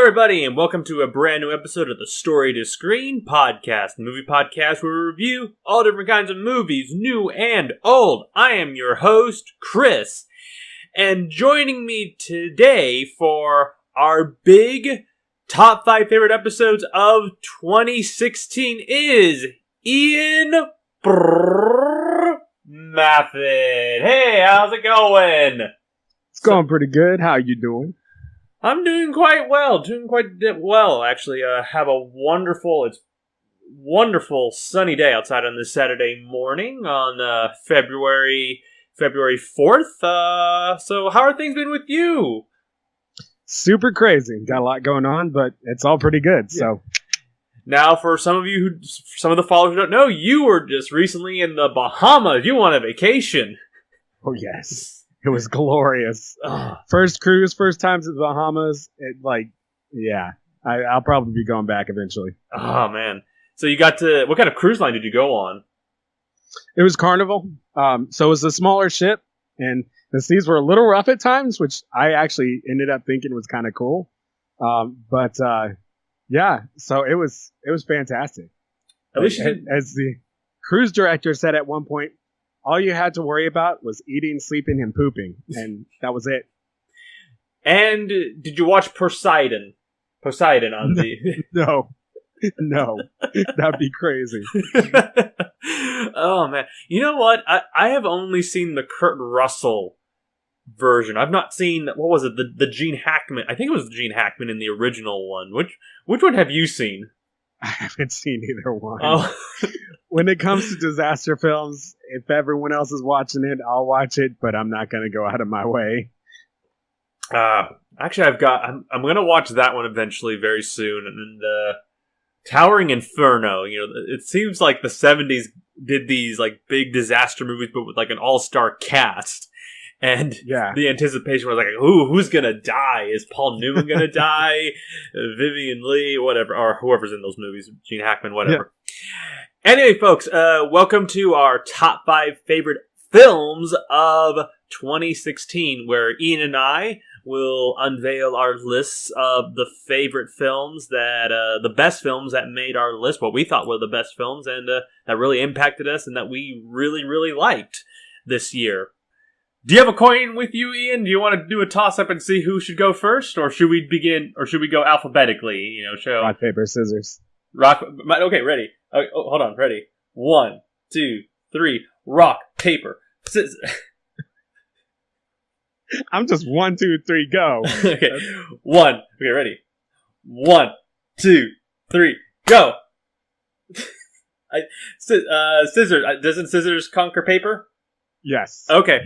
everybody, and welcome to a brand new episode of the Story to Screen podcast, movie podcast where we review all different kinds of movies, new and old. I am your host, Chris, and joining me today for our big top 5 favorite episodes of 2016 is Ian Maphet. Hey, how's it going? It's going pretty good. How you doing? I'm doing quite well, actually. Have a wonderful sunny day outside on this Saturday morning on February 4th. So how are things been with you? Super crazy. Got a lot going on, but it's all pretty good. Yeah. So now, for some of the followers who don't know, you were just recently in the Bahamas. You went on a vacation. Oh yes. It was glorious. First cruise, first time to the Bahamas. I'll probably be going back eventually. Oh, man. So you got to... What kind of cruise line did you go on? It was Carnival. So it was a smaller ship, and the seas were a little rough at times, which I actually ended up thinking was kind of cool. So it was fantastic. At least as the cruise director said at one point, all you had to worry about was eating, sleeping, and pooping, and that was it. And did you watch Poseidon? Poseidon on the... No, that'd be crazy. Oh, man. You know what? I have only seen the Kurt Russell version. I've not seen, what was it, the Gene Hackman. I think it was the Gene Hackman in the original one. Which one have you seen? I haven't seen either one. Oh. When it comes to disaster films, if everyone else is watching it, I'll watch it, but I'm not going to go out of my way. Actually, I'm going to watch that one eventually very soon. And Towering Inferno, it seems like the 70s did these like big disaster movies, but with like an all-star cast. And the anticipation was like, who's going to die? Is Paul Newman going to die? Vivian Lee, whatever, or whoever's in those movies, Gene Hackman, whatever. Yeah. Anyway, folks, welcome to our top 5 favorite films of 2016, where Ian and I will unveil our lists of the favorite films the best films that made our list, what we thought were the best films, and that really impacted us and that we really, really liked this year. Do you have a coin with you, Ian? Do you want to do a toss-up and see who should go first? Or should we go alphabetically? Rock, paper, scissors. Okay, ready. Okay, hold on, ready. 1, 2, 3. Rock, paper, scissors. I'm just 1, 2, 3, go. Okay, 1. Okay, ready. 1, 2, 3, go. Scissors. Doesn't scissors conquer paper? Yes. Okay,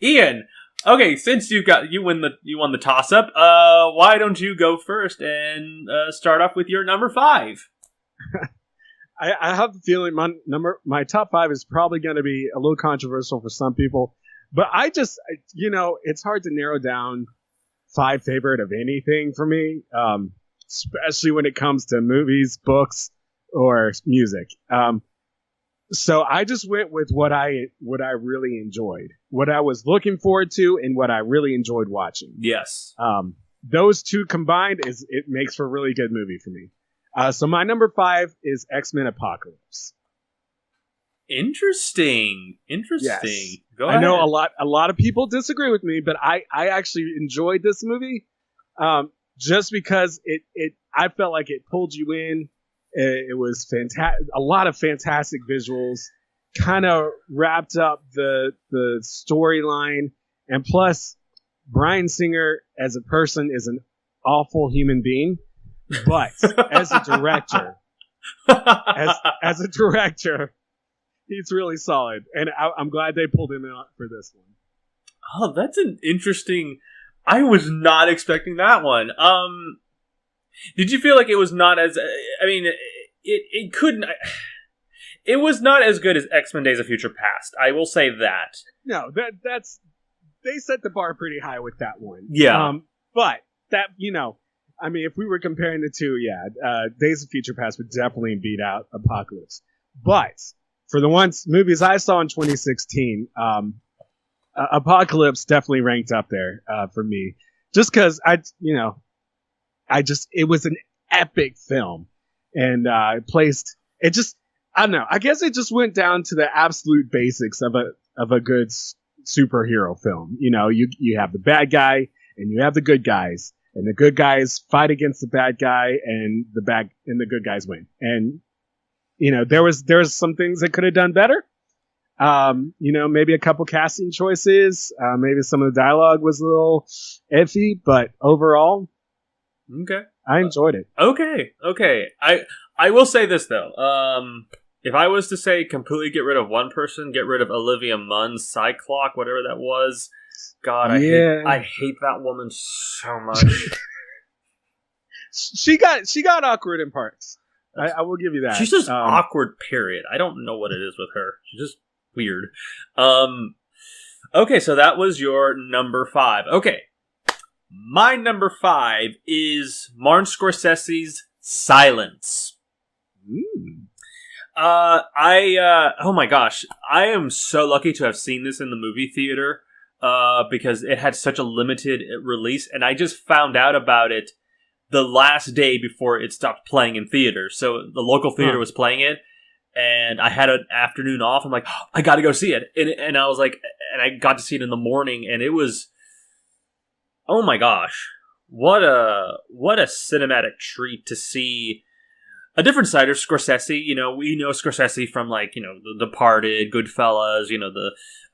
Ian. Okay, since you won the toss up. Why don't you go first and start off with your number 5? I have the feeling my top 5 is probably going to be a little controversial for some people, but it's hard to narrow down 5 favorite of anything for me, especially when it comes to movies, books, or music. So I just went with what I really enjoyed, what I was looking forward to, and what I really enjoyed watching. Yes. Those two combined it makes for a really good movie for me. So my number 5 is X-Men Apocalypse. Interesting. Yes. Go ahead. I know a lot of people disagree with me, but I actually enjoyed this movie, just because I felt like it pulled you in. It was fantastic. A lot of fantastic visuals, kind of wrapped up the storyline, and plus, Bryan Singer as a person is an awful human being, but as a director, he's really solid, and I'm glad they pulled him out for this one. Oh, that's an interesting. I was not expecting that one. Did you feel like it was not as... I mean, it couldn't... It was not as good as X-Men Days of Future Past. I will say that. No, that's... They set the bar pretty high with that one. Yeah. But, if we were comparing the two, Days of Future Past would definitely beat out Apocalypse. But, for the movies I saw in 2016, Apocalypse definitely ranked up there for me. Just because, it was an epic film, and I don't know. I guess it just went down to the absolute basics of a good superhero film. You have the bad guy and you have the good guys, and the good guys fight against the bad guy, and the good guys win. And there was some things that could have done better. Maybe a couple casting choices. Maybe some of the dialogue was a little iffy, but overall, okay, I enjoyed it. Okay. I will say this though. If I was to say completely get rid of one person, get rid of Olivia Munn's Cyclops, whatever that was. God, I hate that woman so much. She got awkward in parts. I will give you that. She's just awkward, period. I don't know what it is with her. She's just weird. Okay, so that was your number 5. Okay. My number 5 is Martin Scorsese's Silence. Oh my gosh. I am so lucky to have seen this in the movie theater, because it had such a limited release, and I just found out about it the last day before it stopped playing in theaters. So the local theater was playing it, and I had an afternoon off. I'm like, oh, I gotta go see it. And I was like, and I got to see it in the morning, and it was, oh my gosh, what a cinematic treat to see a different side of Scorsese. We know Scorsese from The Departed, Goodfellas,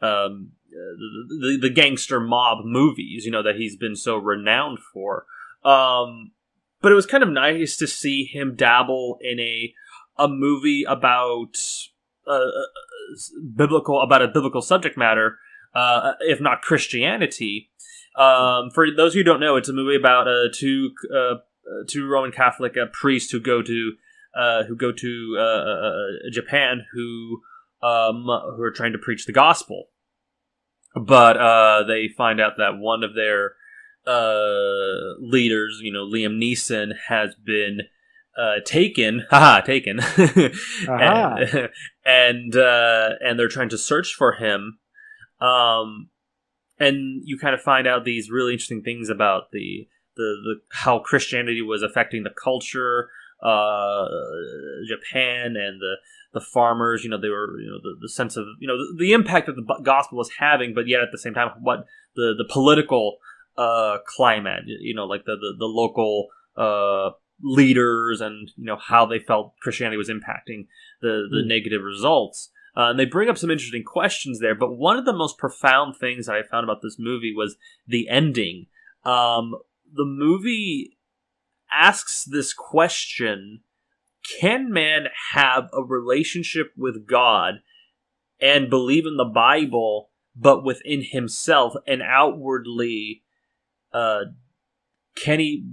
the gangster mob movies, that he's been so renowned for. But it was kind of nice to see him dabble in a movie about a biblical subject matter, if not Christianity. For those who don't know, it's a movie about two Roman Catholic priests who go to Japan, who are trying to preach the gospel, but they find out that one of their leaders, Liam Neeson, has been taken, and they're trying to search for him, and you kind of find out these really interesting things about the how Christianity was affecting the culture, Japan, and the farmers. They were, the sense of, the impact that the gospel was having, but yet at the same time, what the political climate, like the local leaders, and how they felt Christianity was impacting the negative results. And they bring up some interesting questions there, but one of the most profound things that I found about this movie was the ending. The movie asks this question: can man have a relationship with God and believe in the Bible, but within himself, and outwardly, can he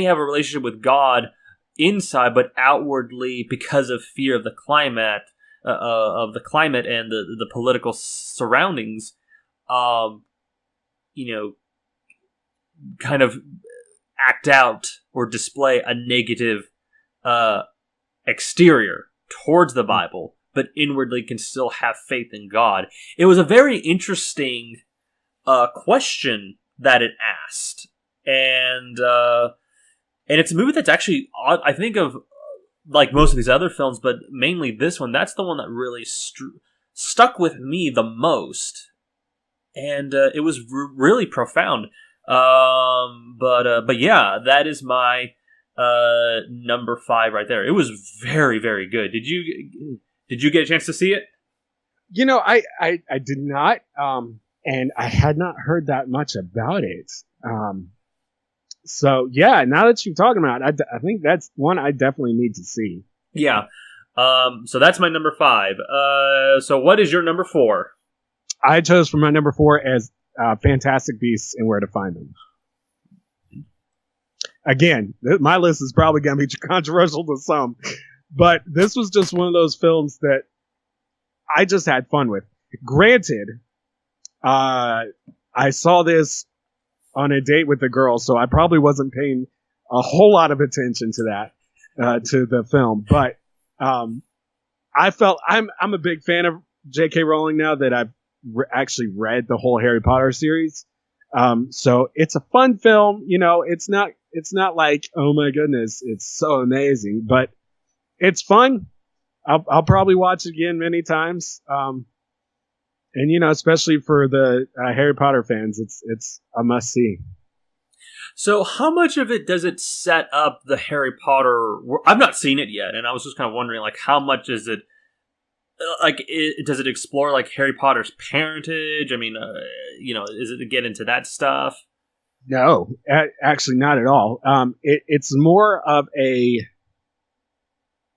have a relationship with God inside, but outwardly, because of fear of the climate, and the political surroundings, kind of act out or display a negative exterior towards the Bible, but inwardly can still have faith in God? It was a very interesting question that it asked, and it's a movie that's actually, I think of, like most of these other films, but mainly this one, that's the one that really stuck with me the most, and it was really profound. But yeah, that is my number 5 right there. It was very, very good. Did you get a chance to see it? I did not, and I had not heard that much about it. So yeah, now that you're talking about it, I think that's one I definitely need to see. Yeah. So that's my number 5. So what is your number 4? I chose for my number 4 as Fantastic Beasts and Where to Find Them. Again, my list is probably going to be controversial to some, but this was just one of those films that I just had fun with. Granted, I saw this on a date with a girl, so I probably wasn't paying a whole lot of attention to that, to the film. But I felt I'm a big fan of J.K. Rowling now that I've actually read the whole Harry Potter series. So it's a fun film. It's not it's not like, oh my goodness, it's so amazing, but it's fun. I'll probably watch it again many times. And especially for the Harry Potter fans, it's a must see. So, how much of it does it set up the Harry Potter? I've not seen it yet, and I was just kind of wondering, like, how much is it? Like, does it explore like Harry Potter's parentage? I mean, is it get into that stuff? No, actually, not at all. It's more of a.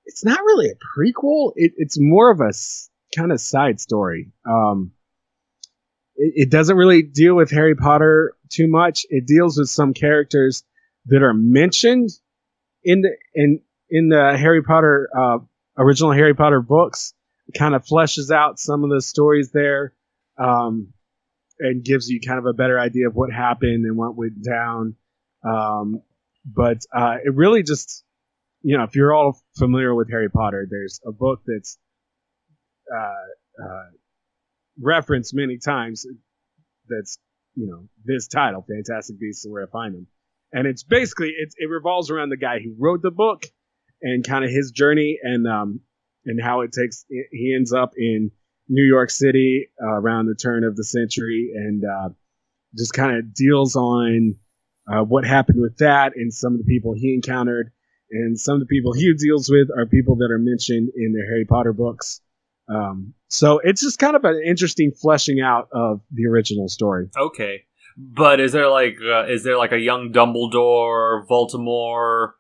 It's not really a prequel. It's more of a kind of side story. It doesn't really deal with Harry Potter too much. It deals with some characters that are mentioned in the Harry Potter original Harry Potter books. It kind of fleshes out some of the stories there, and gives you kind of a better idea of what happened and what went down. But it really just, if you're all familiar with Harry Potter, there's a book that's referenced many times. That's this title, Fantastic Beasts and Where to Find Them, and it's basically it revolves around the guy who wrote the book and kind of his journey and how he ends up in New York City around the turn of the century, and just kind of deals on what happened with that and some of the people he encountered, and some of the people he deals with are people that are mentioned in the Harry Potter books. So it's just kind of an interesting fleshing out of the original story. Okay, but is there like a young Dumbledore, Voldemort,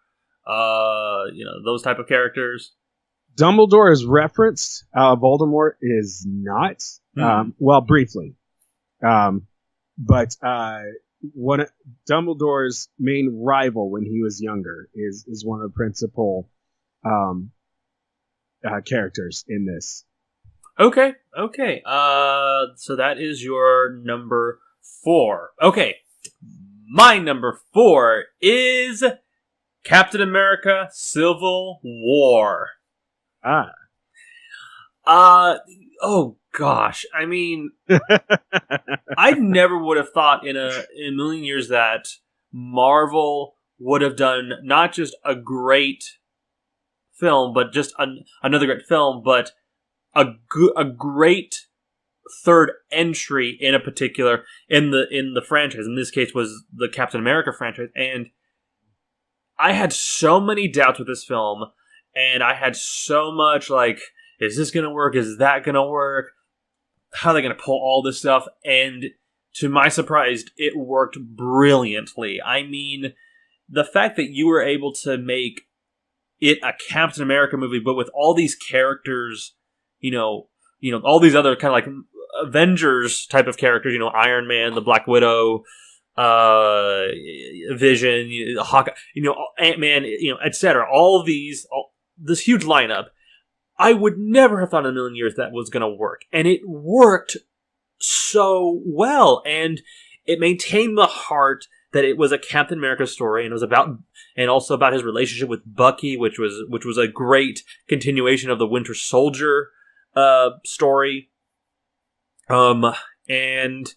those type of characters? Dumbledore is referenced. Voldemort is not. Well, briefly. But one Dumbledore's main rival when he was younger is one of the principal characters in this. Okay. So that is your number 4. Okay. My number 4 is Captain America: Civil War. Oh gosh. I mean, I never would have thought in a million years that Marvel would have done not just a great film, but just another great film, but a great third entry in a particular in the franchise. In this case, was the Captain America franchise, and I had so many doubts with this film, and I had so much like, is this going to work? Is that going to work? How are they going to pull all this stuff? And to my surprise, it worked brilliantly. I mean, the fact that you were able to make it a Captain America movie, but with all these characters, all these other kind of like Avengers type of characters, Iron Man, the Black Widow, Vision, Hawkeye, Ant-Man, etc. All of these, this huge lineup. I would never have thought in a million years that was going to work. And it worked so well. And it maintained the heart that it was a Captain America story, and it was about, and also about his relationship with Bucky, which was a great continuation of the Winter Soldier story. And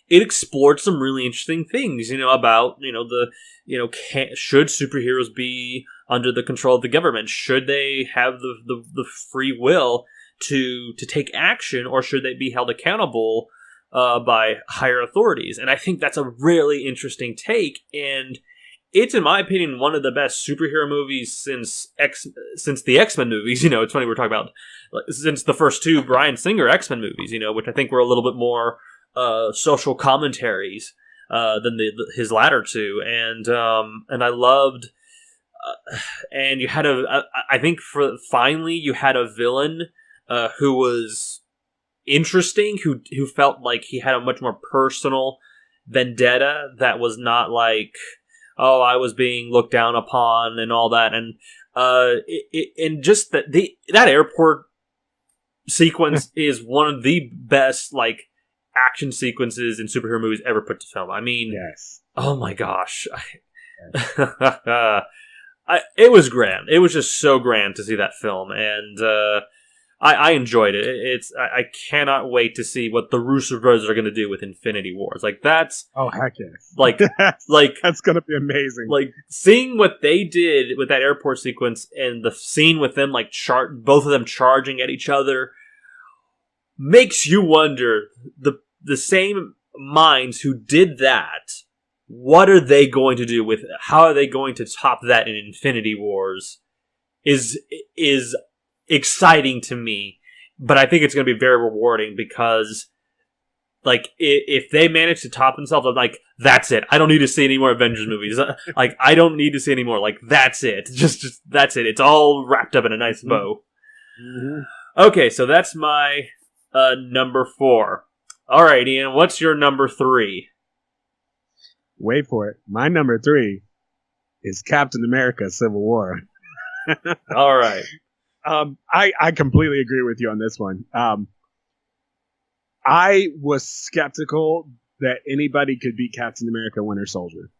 it explored some really interesting things, about, should superheroes be under the control of the government? Should they have the free will to take action, or should they be held accountable by higher authorities? And I think that's a really interesting take, and it's, in my opinion, one of the best superhero movies since the X-Men movies. It's funny we're talking about since the first 2 Bryan Singer X-Men movies, which I think were a little bit more social commentaries than his latter 2, and I loved. And you had I think finally you had a villain who was interesting, who felt like he had a much more personal vendetta that was not like, oh, I was being looked down upon and all that, and and just that airport sequence is one of the best like action sequences in superhero movies ever put to film. I mean, yes. Oh my gosh. Yes. It was grand. It was just so grand to see that film, and I enjoyed it. I cannot wait to see what the Russo brothers are going to do with Infinity Wars. Like that's heck yes, like that's going to be amazing. Like seeing what they did with that airport sequence and the scene with them like both of them charging at each other makes you wonder the same minds who did that. What are they going to do with? How are they going to top that in Infinity Wars? Is exciting to me, but I think it's going to be very rewarding because, like, if they manage to top themselves, I'm like, that's it. I don't need to see any more Avengers movies. Like, I don't need to see any more. Like, that's it. Just that's it. It's all wrapped up in a nice bow. Mm-hmm. Okay, so that's my number 4. All right, Ian, what's your number 3? Wait for it. My number 3 is Captain America: Civil War. All right. I completely agree with you on this one. I was skeptical that anybody could beat Captain America: Winter Soldier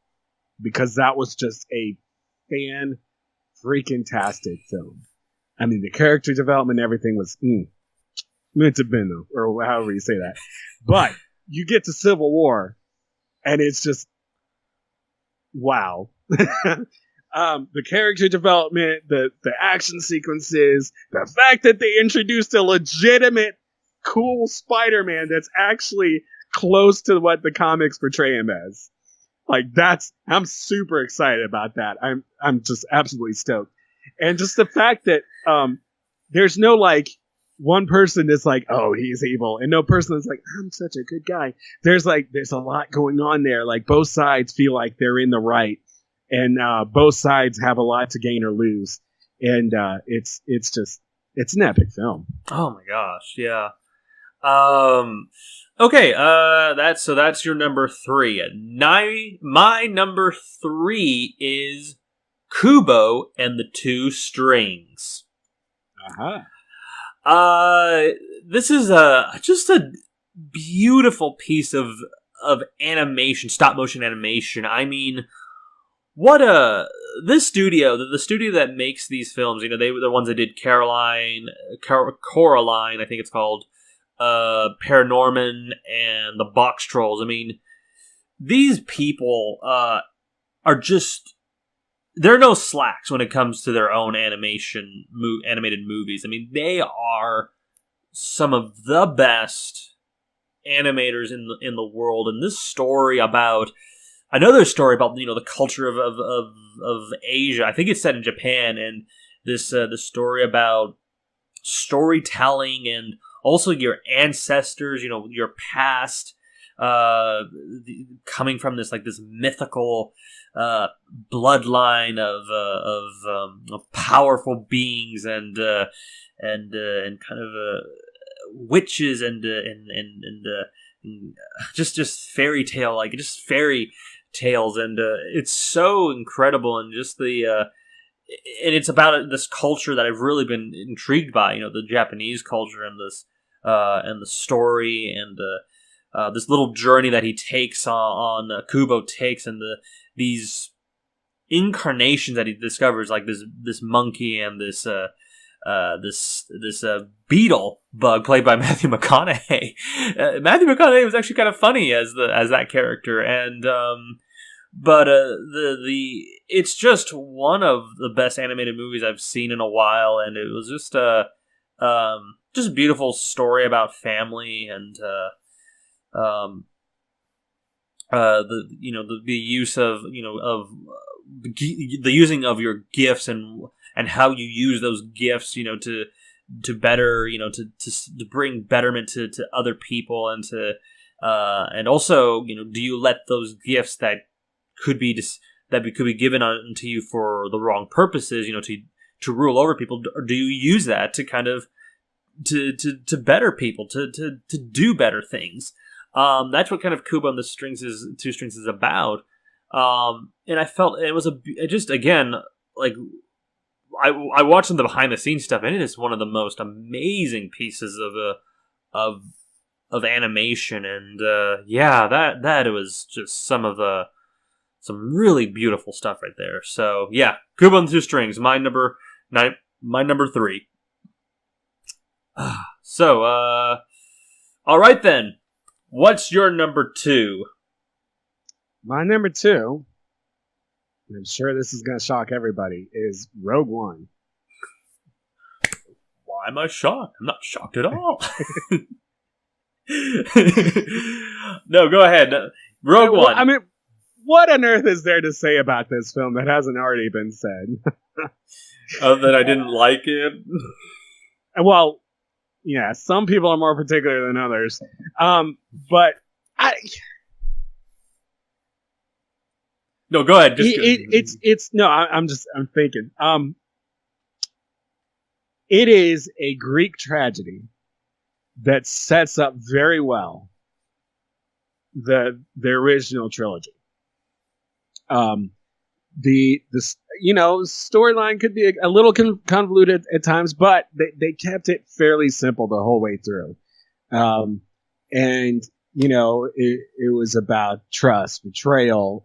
because that was just a fan-freaking-tastic film. I mean, the character development, everything was meant to been, or however you say that. But you get to Civil War, and it's just wow. The character development, the action sequences, the fact that they introduced a legitimate, cool Spider-Man that's actually close to what the comics portray him as. Like I'm super excited about that. I'm just absolutely stoked. And just the fact that there's no like one person that's like, oh, he's evil, and no person that's like, I'm such a good guy. There's a lot going on there. Like both sides feel like they're in the right. And both sides have a lot to gain or lose, and it's an epic film. Oh my gosh, yeah. Okay, that's your number 3. My number 3 is Kubo and the Two Strings. This is just a beautiful piece of animation, stop motion animation. I mean, this studio, the studio that makes these films, they're the ones that did Coraline, I think it's called, Paranorman, and the Box Trolls. I mean, these people are just, they're no slacks when it comes to their own animated movies. I mean, they are some of the best animators in the world. And this story about another story about the culture of Asia. I think it's set in Japan, and this story about storytelling and also your ancestors, your past, coming from this mythical bloodline of powerful beings and kind of witches and just fairy tale, just fairy tales, and it's so incredible, and just and it's about this culture that I've really been intrigued by, the Japanese culture, and the story, and this little journey that he takes on Kubo takes, and these incarnations that he discovers, like this monkey and this beetle bug played by Matthew McConaughey. Matthew McConaughey was actually kind of funny as that character, and but it's just one of the best animated movies I've seen in a while, and it was just a beautiful story about family, and the use of the using of your gifts, and how you use those gifts, to better, to bring betterment to other people, and also, do you let those gifts that could be given unto you for the wrong purposes, to rule over people, or do you use that to kind of to better people, to do better things? That's what kind of Kubo and the Two Strings is about. And I felt it was again, like, I watched some of the behind the scenes stuff, and it is one of the most amazing pieces of animation, and that it was just some really beautiful stuff right there. So yeah, Kubo and the Two Strings, my number 3. So, all right then. What's your number 2? My number 2, and I'm sure this is going to shock everybody, is Rogue One. Why am I shocked? I'm not shocked at all. No, go ahead. Rogue One. I mean, what on earth is there to say about this film that hasn't already been said? That I didn't like it. Well, yeah, some people are more particular than others. But no, go ahead. I'm thinking. It is a Greek tragedy that sets up very well the original trilogy. The storyline could be a little convoluted at times, but they kept it fairly simple the whole way through. And it was about trust, betrayal.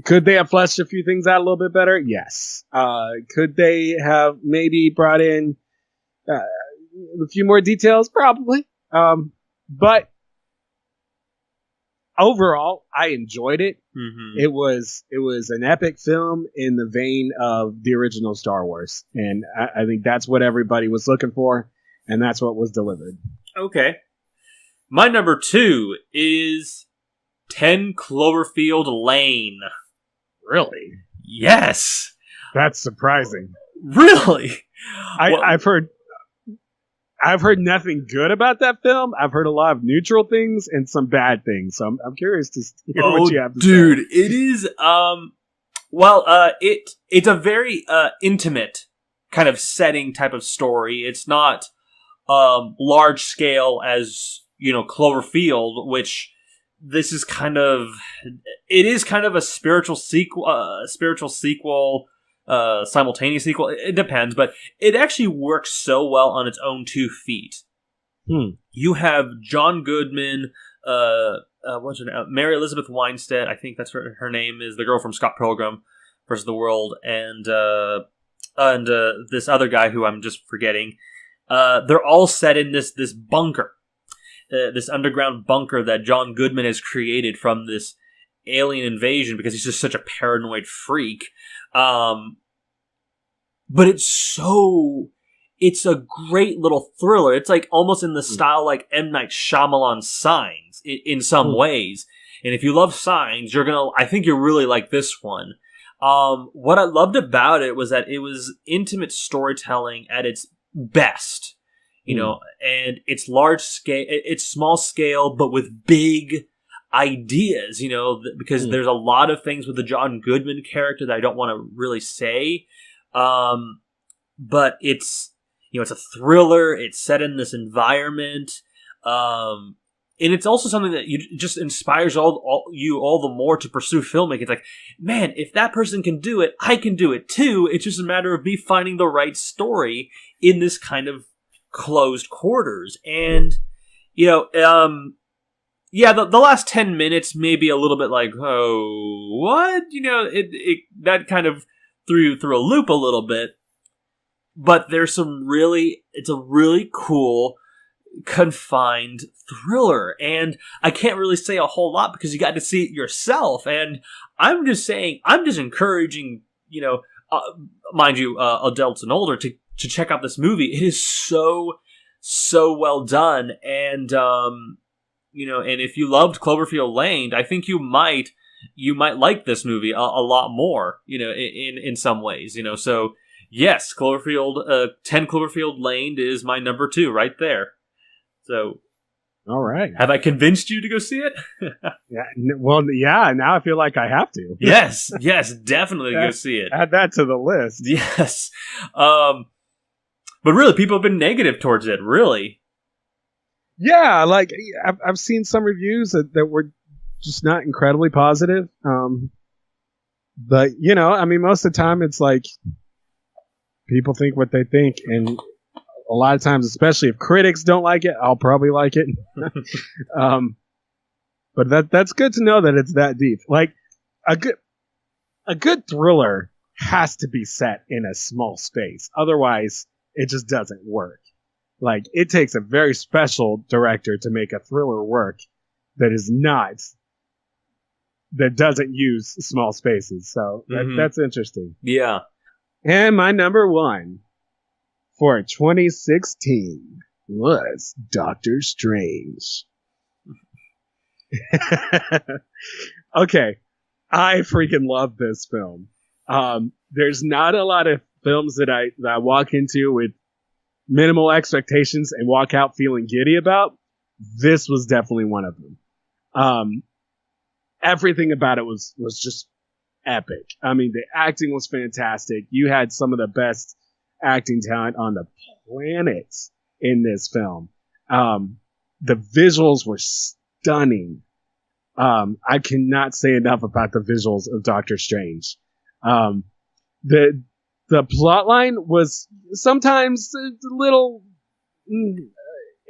Could they have fleshed a few things out a little bit better? Yes. Could they have maybe brought in a few more details? Probably. But overall, I enjoyed it. Mm-hmm. It was an epic film in the vein of the original Star Wars, and I think that's what everybody was looking for, and that's what was delivered. Okay. My number 2 is 10 Cloverfield Lane. Really? Yes. That's surprising. Really? I've heard nothing good about that film. I've heard a lot of neutral things and some bad things. So I'm curious to hear what you have to say. Dude, it is it's a very intimate kind of setting type of story. It's not large scale as, Cloverfield, which this is kind of a spiritual sequel, simultaneous sequel. It depends, but it actually works so well on its own 2 feet. You have John Goodman, what's her name? Mary Elizabeth Winstead, I think that's her name is, the girl from Scott Pilgrim vs. the World, and this other guy who I'm just forgetting. They're all set in this bunker, this underground bunker that John Goodman has created from this alien invasion because he's just such a paranoid freak. But it's a great little thriller. It's like almost in the style like M. Night Shyamalan Signs in some ways. And if you love Signs, I think you'll really like this one. What I loved about it was that it was intimate storytelling at its best, and it's large scale, it's small scale, but with big ideas, because there's a lot of things with the John Goodman character that I don't want to really say. But it's, it's a thriller. It's set in this environment. And it's also something that just inspires you all the more to pursue filmmaking. It's like, man, if that person can do it, I can do it too. It's just a matter of me finding the right story in this kind of closed quarters. And, the last 10 minutes may be a little bit like, oh, what? That kind of threw a loop a little bit. But it's a really cool, confined thriller. And I can't really say a whole lot because you got to see it yourself. And I'm just encouraging, mind you, adults and older to check out this movie. It is so well done. And, and if you loved Cloverfield Lane, I think you might like this movie a lot more, in some ways, so yes, 10 Cloverfield Lane is my number 2 right there. So, all right. Have I convinced you to go see it? Yeah, now I feel like I have to. Yes, definitely go see it. Add that to the list. Yes. But really, people have been negative towards it, really. Yeah, like, I've seen some reviews that were just not incredibly positive. But, most of the time it's like, people think what they think, and a lot of times, especially if critics don't like it, I'll probably like it. But that's good to know that it's that deep. Like, a good thriller has to be set in a small space. Otherwise, it just doesn't work. Like, it takes a very special director to make a thriller work that doesn't use small spaces. So that's interesting. Yeah. And my number one for 2016 was Doctor Strange. Okay. I freaking love this film. There's not a lot of films that I walk into with minimal expectations and walk out feeling giddy about. This was definitely one of them. Everything about it was just epic. I mean, the acting was fantastic. You had some of the best acting talent on the planet in this film. The visuals were stunning. I cannot say enough about the visuals of Doctor Strange. The plot line was sometimes a little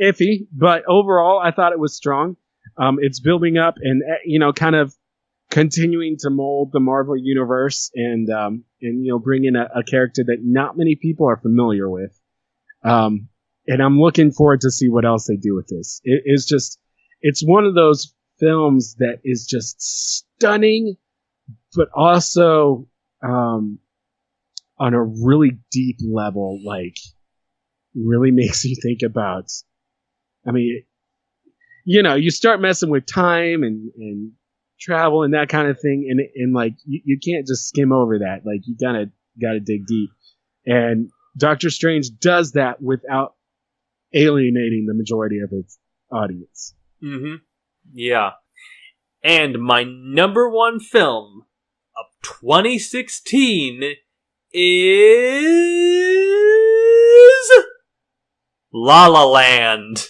iffy, but overall I thought it was strong. It's building up and, kind of continuing to mold the Marvel universe and bring in a character that not many people are familiar with. And I'm looking forward to see what else they do with this. It's one of those films that is just stunning, but also, on a really deep level, like, really makes you think about, I mean, you start messing with time and travel and that kind of thing. And like, you can't just skim over that. Like, you gotta dig deep. And Doctor Strange does that without alienating the majority of its audience. Mm-hmm. Yeah. And my number one film of 2016 is La La Land.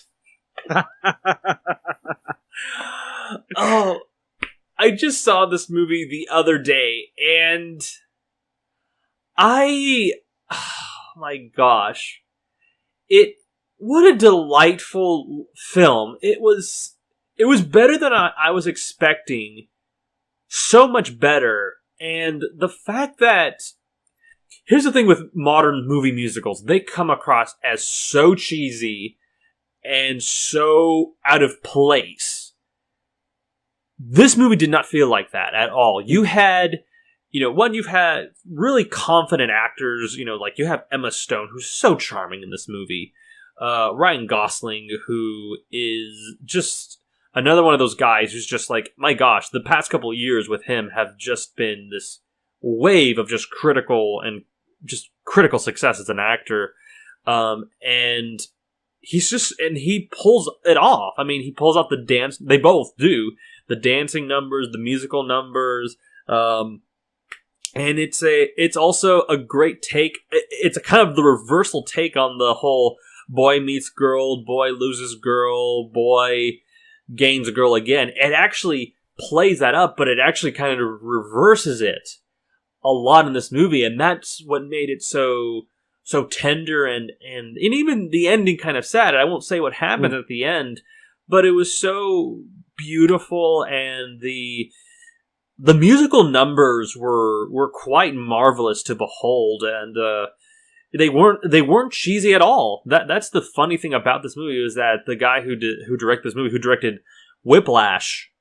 Oh, I just saw this movie the other day, and oh my gosh, what a delightful film. It was better than I was expecting. So much better. And the fact that, here's the thing with modern movie musicals, they come across as so cheesy and so out of place. This movie did not feel like that at all. You had, you've had really confident actors, like you have Emma Stone, who's so charming in this movie. Ryan Gosling, who is just another one of those guys who's just like, my gosh, the past couple of years with him have just been this wave of just critical success as an actor. And he pulls it off. I mean, he pulls off the dance. They both do. The dancing numbers, the musical numbers. And it's also a great take. It's a kind of the reversal take on the whole boy meets girl, boy loses girl, boy gains a girl again. It actually plays that up, but it actually kind of reverses it a lot in this movie, and that's what made it so tender and even the ending kind of sad. I won't say what happened at the end, but it was so beautiful, and the musical numbers were quite marvelous to behold, and they weren't cheesy at all. That's the funny thing about this movie, is that the guy who directed this movie, who directed Whiplash,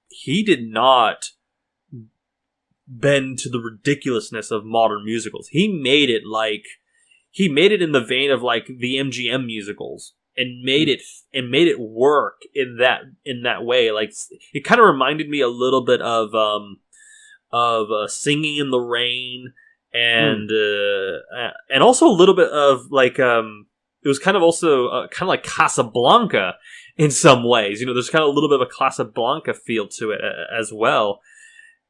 he did not bend to the ridiculousness of modern musicals. He made it in the vein of like the MGM musicals, and made it work in that way. Like, it kind of reminded me a little bit of Singing in the Rain, and also a little bit of like it was kind of also kind of like Casablanca in some ways. There's kind of a little bit of a Casablanca feel to it as well.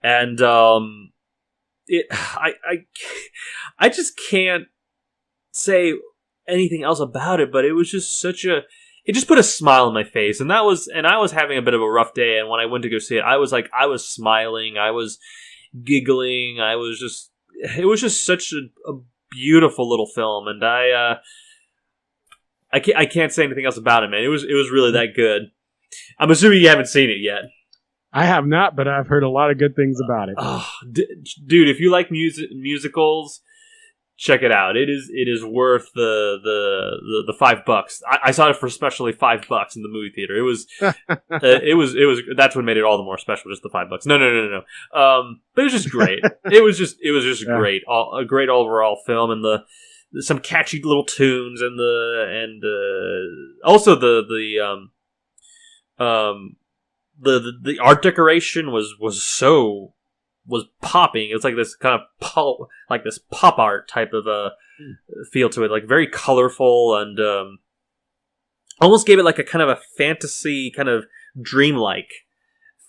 And I just can't say anything else about it, but it was just it just put a smile on my face, and I was having a bit of a rough day, and when I went to go see it, I was smiling, I was giggling, it was just such a beautiful little film, and I can't say anything else about it, man. It was really that good. I'm assuming you haven't seen it yet. I have not, but I've heard a lot of good things about it. Dude, if you like musicals, check it out. It is worth the $5. I saw it for especially $5 in the movie theater. It was that's what made it all the more special. Just the $5. No. But it was just great. It was just great. A great overall film, and some catchy little tunes, and also the art decoration was popping. It was like this kind of pop art type of feel to it, like very colorful, and almost gave it like a kind of a fantasy, kind of dreamlike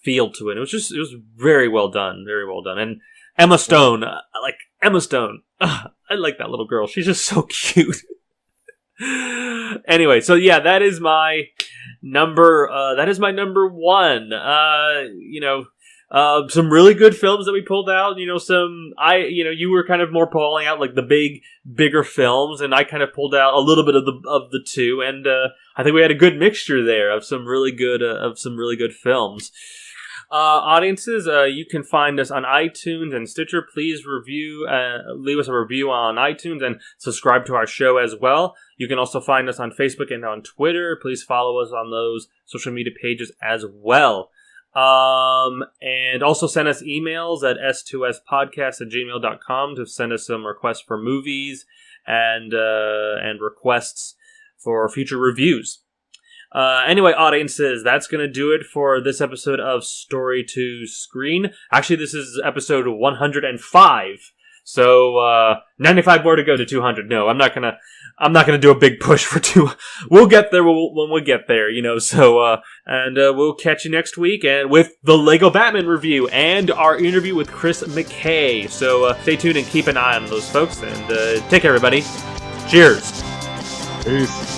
feel to it. It was very well done, and Emma Stone, I like that little girl. She's just so cute. Anyway, so yeah, that is my number. That is my number one. Some really good films that we pulled out. You were kind of more pulling out like the bigger films, and I kind of pulled out a little bit of the two, and I think we had a good mixture there of some really good films. Audiences, you can find us on iTunes and Stitcher. Please leave us a review on iTunes and subscribe to our show as well. You can also find us on Facebook and on Twitter. Please follow us on those social media pages as well. And also send us emails at s2spodcast@gmail.com to send us some requests for movies and requests for future reviews. Anyway, audiences, that's going to do it for this episode of Story to Screen. Actually, this is episode 105. So, 95 more to go to 200. No, I'm not gonna do a big push for two. We'll get there when we get there, so, we'll catch you next week and with the Lego Batman review and our interview with Chris McKay. So, stay tuned and keep an eye on those folks, and, take care, everybody. Cheers. Peace.